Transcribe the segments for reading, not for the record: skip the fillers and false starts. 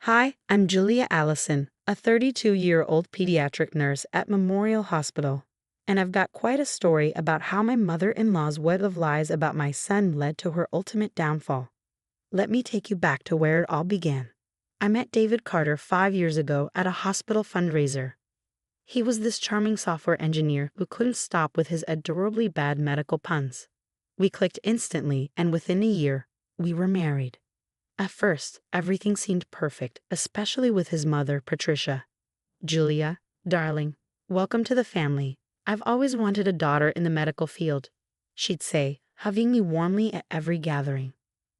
Hi, I'm Julia Allison, a 32-year-old pediatric nurse at Memorial Hospital, and I've got quite a story about how my mother-in-law's web of lies about my son led to her ultimate downfall. Let me take you back to where it all began. I met David Carter 5 years ago at a hospital fundraiser. He was this charming software engineer who couldn't stop with his adorably bad medical puns. We clicked instantly, and within a year, we were married. At first, everything seemed perfect, especially with his mother, Patricia. "Julia, darling, welcome to the family. I've always wanted a daughter in the medical field," she'd say, hugging me warmly at every gathering.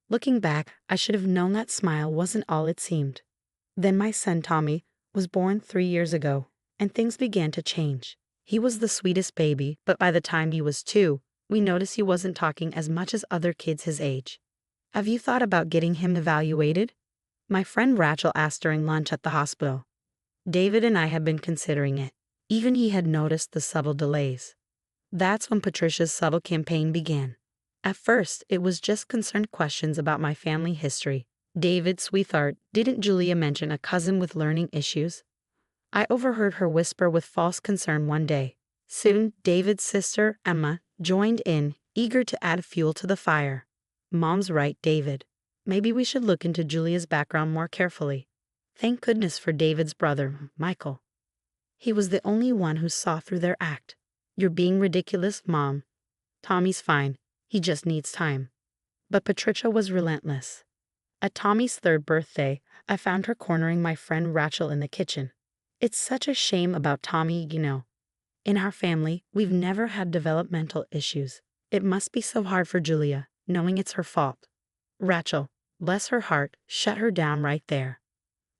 Looking back, I should have known that smile wasn't all it seemed. Then my son Tommy was born 3 years ago, and things began to change. He was the sweetest baby, but by the time he was 2, we noticed he wasn't talking as much as other kids his age. "Have you thought about getting him evaluated?" my friend Rachel asked during lunch at the hospital. David and I had been considering it. Even he had noticed the subtle delays. That's when Patricia's subtle campaign began. At first, it was just concerned questions about my family history. "David, sweetheart, didn't Julia mention a cousin with learning issues?" I overheard her whisper with false concern one day. Soon, David's sister, Emma, joined in, eager to add fuel to the fire. "Mom's right, David. Maybe we should look into Julia's background more carefully." Thank goodness for David's brother, Michael. He was the only one who saw through their act. "You're being ridiculous, Mom. Tommy's fine. He just needs time." But Patricia was relentless. At Tommy's 3rd birthday, I found her cornering my friend Rachel in the kitchen. "It's such a shame about Tommy, you know. In our family, we've never had developmental issues. It must be so hard for Julia, knowing it's her fault." Rachel, bless her heart, shut her down right there.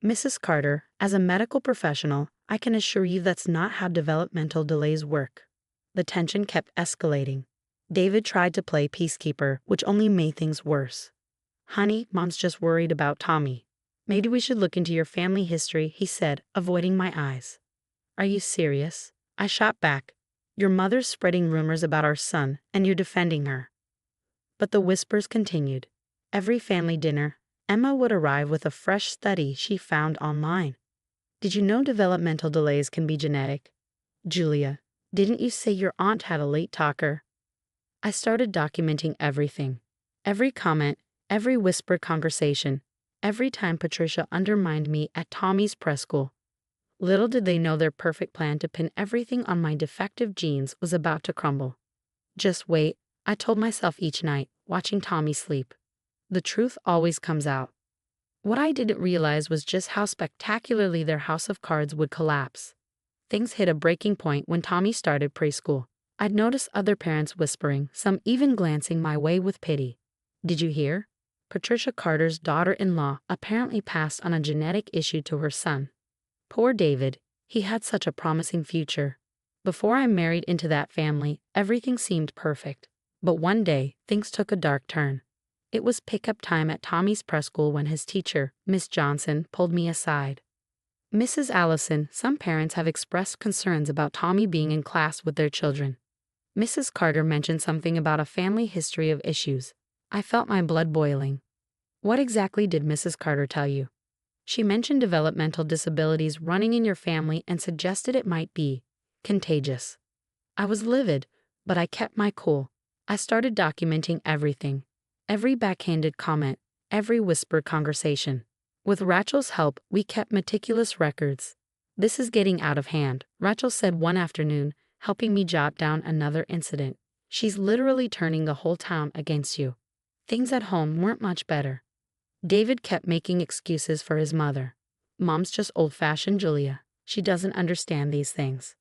"Mrs. Carter, as a medical professional, I can assure you that's not how developmental delays work." The tension kept escalating. David tried to play peacekeeper, which only made things worse. "Honey, Mom's just worried about Tommy. Maybe we should look into your family history," he said, avoiding my eyes. "Are you serious?" I shot back. "Your mother's spreading rumors about our son, and you're defending her." But the whispers continued. Every family dinner, Emma would arrive with a fresh study she found online. "Did you know developmental delays can be genetic?" "Julia, didn't you say your aunt had a late talker?" I started documenting everything. Every comment, every whispered conversation, every time Patricia undermined me at Tommy's preschool. Little did they know their perfect plan to pin everything on my defective genes was about to crumble. "Just wait," I told myself each night, watching Tommy sleep. "The truth always comes out." What I didn't realize was just how spectacularly their house of cards would collapse. Things hit a breaking point when Tommy started preschool. I'd noticed other parents whispering, some even glancing my way with pity. "Did you hear? Patricia Carter's daughter-in-law apparently passed on a genetic issue to her son." Poor David, he had such a promising future. Before I married into that family, everything seemed perfect. But one day, things took a dark turn. It was pickup time at Tommy's preschool when his teacher, Miss Johnson, pulled me aside. "Mrs. Allison, some parents have expressed concerns about Tommy being in class with their children." Mrs. Carter mentioned something about a family history of issues. I felt my blood boiling. "What exactly did Mrs. Carter tell you?" "She mentioned developmental disabilities running in your family and suggested it might be contagious." I was livid, but I kept my cool. I started documenting everything. Every backhanded comment, every whispered conversation. With Rachel's help, we kept meticulous records. "This is getting out of hand," Rachel said one afternoon, helping me jot down another incident. "She's literally turning the whole town against you." Things at home weren't much better. David kept making excuses for his mother. "Mom's just old-fashioned Julia. She doesn't understand these things."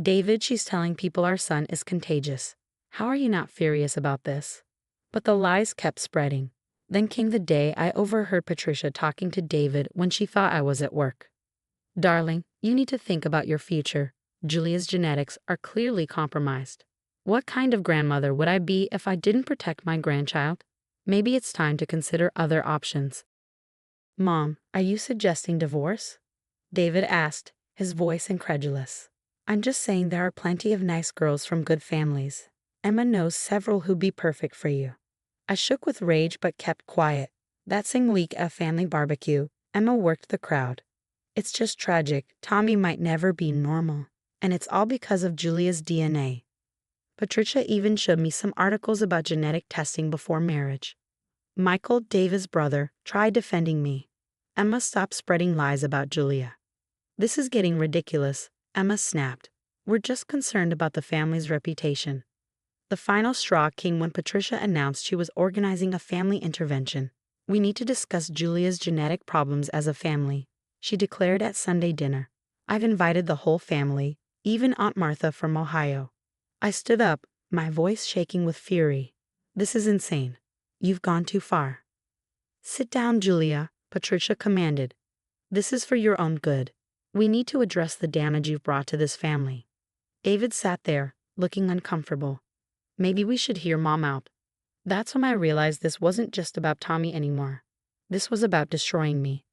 "David, she's telling people our son is contagious. How are you not furious about this?" But the lies kept spreading. Then came the day I overheard Patricia talking to David when she thought I was at work. "Darling, you need to think about your future. Julia's genetics are clearly compromised. What kind of grandmother would I be if I didn't protect my grandchild? Maybe it's time to consider other options." "Mom, are you suggesting divorce?" David asked, his voice incredulous. "I'm just saying there are plenty of nice girls from good families. Emma knows several who'd be perfect for you." I shook with rage but kept quiet. That same week at family barbecue, Emma worked the crowd. It's just tragic. Tommy might never be normal. And it's all because of Julia's DNA. Patricia even showed me some articles about genetic testing before marriage. Michael, David's brother, tried defending me. Emma stopped spreading lies about Julia. This is getting ridiculous, Emma snapped. We're just concerned about the family's reputation. The final straw came when Patricia announced she was organizing a family intervention. We need to discuss Julia's genetic problems as a family, she declared at Sunday dinner. I've invited the whole family, even Aunt Martha from Ohio. I stood up, my voice shaking with fury. This is insane. You've gone too far. Sit down, Julia, Patricia commanded. This is for your own good. We need to address the damage you've brought to this family. David sat there, looking uncomfortable. Maybe we should hear Mom out. That's when I realized this wasn't just about Tommy anymore. This was about destroying me.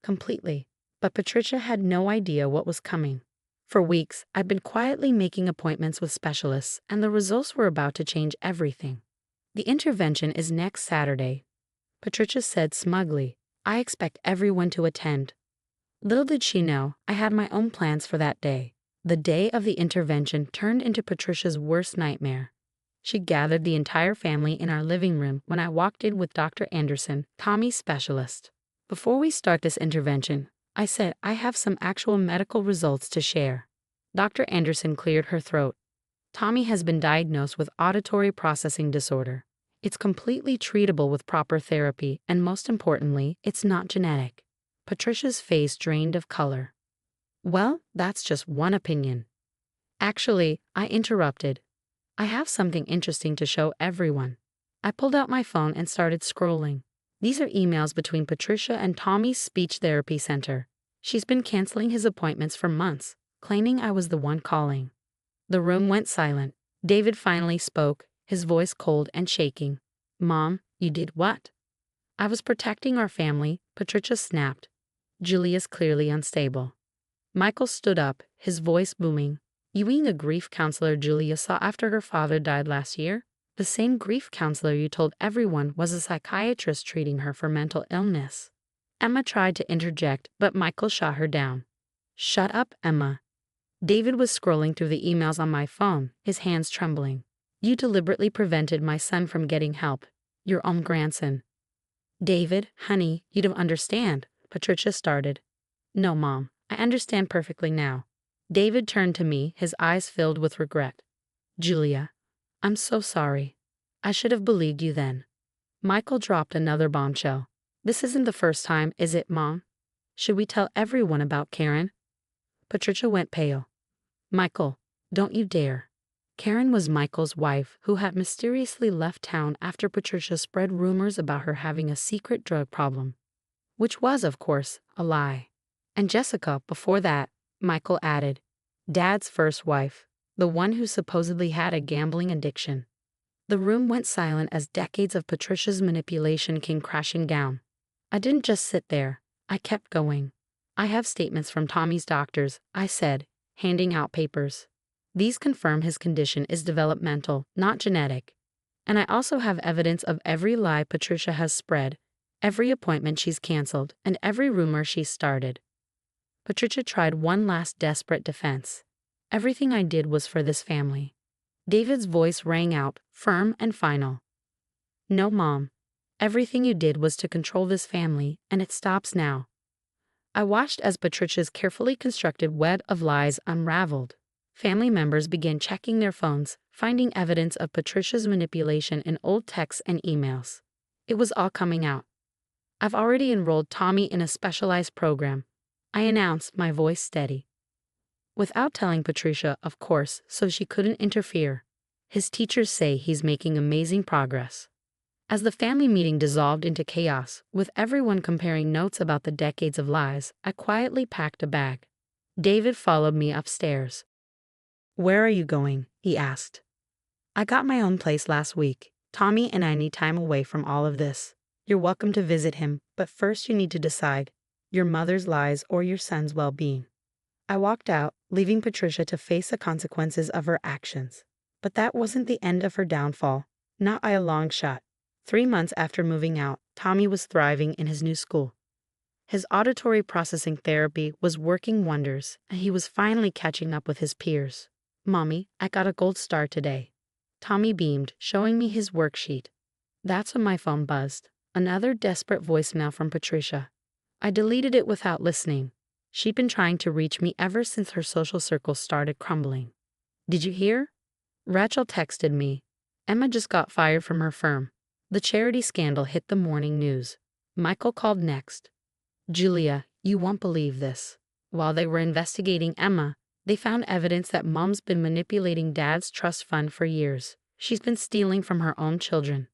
Completely. But Patricia had no idea what was coming. For weeks, I'd been quietly making appointments with specialists, and the results were about to change everything. The intervention is next Saturday, Patricia said smugly. I expect everyone to attend. Little did she know, I had my own plans for that day. The day of the intervention turned into Patricia's worst nightmare. She gathered the entire family in our living room when I walked in with Dr. Anderson, Tommy's specialist. Before we start this intervention, I said I have some actual medical results to share. Dr. Anderson cleared her throat. Tommy has been diagnosed with auditory processing disorder. It's completely treatable with proper therapy, and most importantly, it's not genetic. Patricia's face drained of color. Well, that's just one opinion. Actually, I interrupted. I have something interesting to show everyone. I pulled out my phone and started scrolling. These are emails between Patricia and Tommy's speech therapy center. She's been canceling his appointments for months, claiming I was the one calling. The room went silent. David finally spoke, his voice cold and shaking. Mom, you did what? I was protecting our family, Patricia snapped. Julia's clearly unstable. Michael stood up, his voice booming. You mean the grief counselor Julia saw after her father died last year? The same grief counselor you told everyone was a psychiatrist treating her for mental illness. Emma tried to interject, but Michael shot her down. Shut up, Emma. David was scrolling through the emails on my phone, his hands trembling. You deliberately prevented my son from getting help. Your own grandson. David, honey, you don't understand, Patricia started. No, Mom, I understand perfectly now. David turned to me, his eyes filled with regret. Julia, I'm so sorry. I should have believed you then. Michael dropped another bombshell. This isn't the first time, is it, Mom? Should we tell everyone about Karen? Patricia went pale. Michael, don't you dare. Karen was Michael's wife who had mysteriously left town after Patricia spread rumors about her having a secret drug problem. Which was, of course, a lie. And Jessica, before that, Michael added, Dad's first wife, the one who supposedly had a gambling addiction. The room went silent as decades of Patricia's manipulation came crashing down. I didn't just sit there. I kept going. I have statements from Tommy's doctors, I said, handing out papers. These confirm his condition is developmental, not genetic. And I also have evidence of every lie Patricia has spread, every appointment she's canceled, and every rumor she's started. Patricia tried one last desperate defense. Everything I did was for this family. David's voice rang out, firm and final. No, Mom. Everything you did was to control this family, and it stops now. I watched as Patricia's carefully constructed web of lies unraveled. Family members began checking their phones, finding evidence of Patricia's manipulation in old texts and emails. It was all coming out. I've already enrolled Tommy in a specialized program, I announced, my voice steady. Without telling Patricia, of course, so she couldn't interfere. His teachers say he's making amazing progress. As the family meeting dissolved into chaos, with everyone comparing notes about the decades of lies, I quietly packed a bag. David followed me upstairs. Where are you going? He asked. I got my own place last week. Tommy and I need time away from all of this. You're welcome to visit him, but first you need to decide your mother's lies or your son's well-being. I walked out, leaving Patricia to face the consequences of her actions. But that wasn't the end of her downfall, not by a long shot. 3 months after moving out, Tommy was thriving in his new school. His auditory processing therapy was working wonders, and he was finally catching up with his peers. "Mommy, I got a gold star today." Tommy beamed, showing me his worksheet. That's when my phone buzzed. Another desperate voicemail from Patricia. I deleted it without listening. She'd been trying to reach me ever since her social circle started crumbling. "Did you hear?" Rachel texted me. "Emma just got fired from her firm." The charity scandal hit the morning news. Michael called next. "Julia, you won't believe this. While they were investigating Emma, they found evidence that Mom's been manipulating Dad's trust fund for years. She's been stealing from her own children."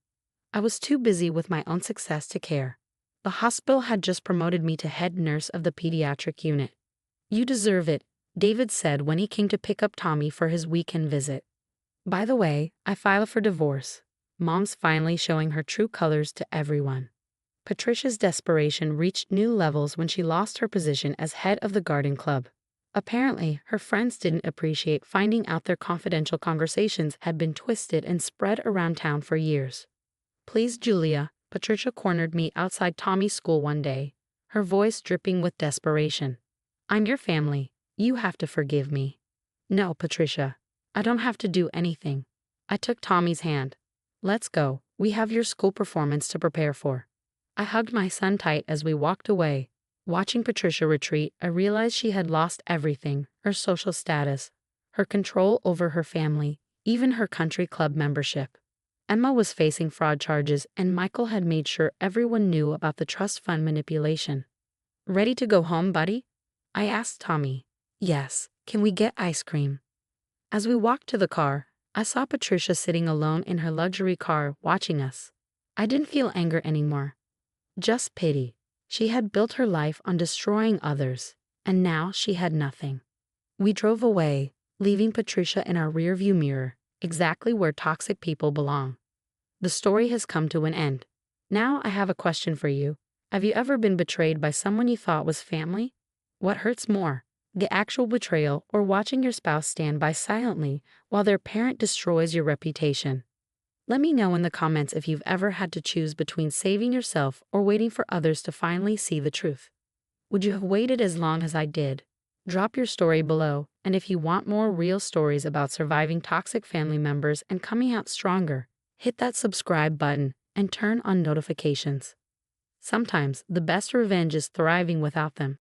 I was too busy with my own success to care. The hospital had just promoted me to head nurse of the pediatric unit. "You deserve it," David said when he came to pick up Tommy for his weekend visit. "By the way, I filed for divorce." Mom's finally showing her true colors to everyone. Patricia's desperation reached new levels when she lost her position as head of the garden club. Apparently, her friends didn't appreciate finding out their confidential conversations had been twisted and spread around town for years. "Please, Julia," Patricia cornered me outside Tommy's school one day, her voice dripping with desperation. "I'm your family. You have to forgive me." "No, Patricia. I don't have to do anything." I took Tommy's hand. "Let's go. We have your school performance to prepare for." I hugged my son tight as we walked away. Watching Patricia retreat, I realized she had lost everything: her social status, her control over her family, even her country club membership. Emma was facing fraud charges, and Michael had made sure everyone knew about the trust fund manipulation. "Ready to go home, buddy?" I asked Tommy. "Yes. Can we get ice cream?" As we walked to the car, I saw Patricia sitting alone in her luxury car watching us. I didn't feel anger anymore. Just pity. She had built her life on destroying others, and now she had nothing. We drove away, leaving Patricia in our rearview mirror, exactly where toxic people belong. The story has come to an end. Now I have a question for you. Have you ever been betrayed by someone you thought was family? What hurts more, the actual betrayal or watching your spouse stand by silently while their parent destroys your reputation? Let me know in the comments if you've ever had to choose between saving yourself or waiting for others to finally see the truth. Would you have waited as long as I did? Drop your story below, and if you want more real stories about surviving toxic family members and coming out stronger, hit that subscribe button and turn on notifications. Sometimes the best revenge is thriving without them.